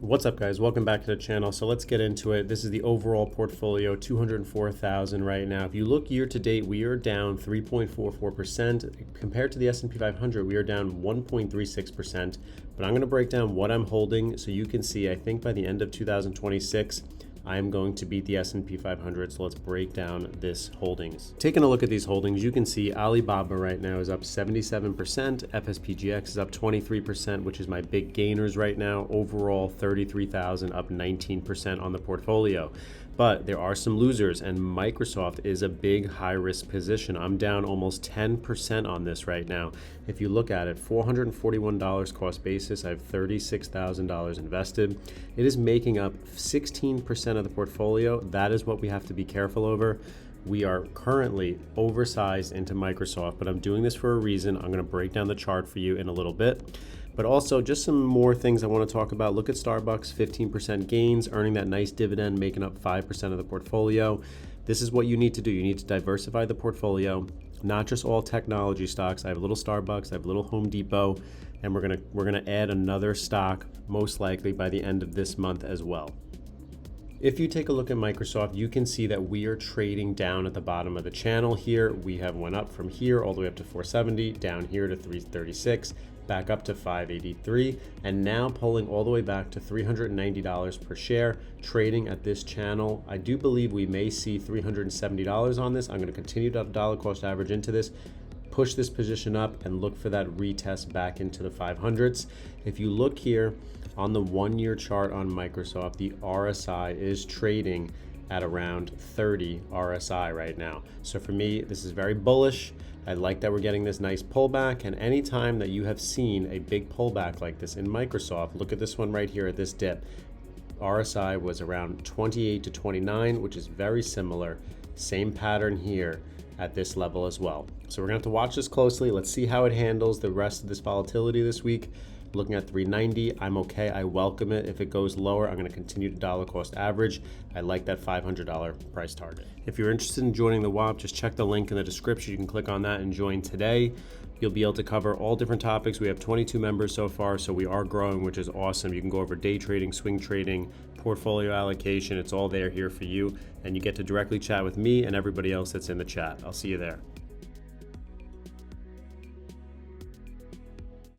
What's up, guys? Welcome back to the channel. So let's get into it. This is the overall portfolio, 204,000 right now. If you look year to date, we are down 3.44%. Compared to the S&P 500, we are down 1.36%. But I'm going to break down what I'm holding so you can see, I think by the end of 2026, I am going to beat the S&P 500, so let's break down this holdings. Taking a look at these holdings, you can see Alibaba right now is up 77%, FSPGX is up 23%, which is my big gainers right now. Overall, 33,000, up 19% on the portfolio. But there are some losers, and Microsoft is a big high-risk position. I'm down almost 10% on this right now. If you look at it, $441 cost basis, I have $36,000 invested. It is making up 16% of the portfolio. That is what we have to be careful over. We are currently oversized into Microsoft, but I'm doing this for a reason. I'm going to break down the chart for you in a little bit. But also just some more things I want to talk about. Look at Starbucks, 15% gains, earning that nice dividend, making up 5% of the portfolio. This is what you need to do. You need to diversify the portfolio, not just all technology stocks. I have a little Starbucks, I have a little Home Depot, and we're gonna add another stock most likely by the end of this month as well. If you take a look at Microsoft, you can see that we are trading down at the bottom of the channel here. We have went up from here all the way up to 470, down here to 336, back up to 583, and now pulling all the way back to $390 per share, trading at this channel. I do believe we may see $370 on this. I'm going to continue to dollar cost average into this, push this position up, and look for that retest back into the 500s. If you look here on the 1-year chart on Microsoft, the RSI is trading at around 30 RSI right now. So for me, this is very bullish. I like that we're getting this nice pullback, and anytime that you have seen a big pullback like this in Microsoft, look at this one right here at this dip. RSI was around 28 to 29, which is very similar. Same pattern here at this level as well. So we're gonna have to watch this closely. Let's see how it handles the rest of this volatility this week. Looking at 390, I'm okay. I welcome it. If it goes lower, I'm going to continue to dollar cost average. I like that $500 price target. If you're interested in joining the WAP, just check the link in the description. You can click on that and join today. You'll be able to cover all different topics. We have 22 members so far, so we are growing, which is awesome. You can go over day trading, swing trading, portfolio allocation. It's all there here for you, and you get to directly chat with me and everybody else that's in the chat. I'll see you there.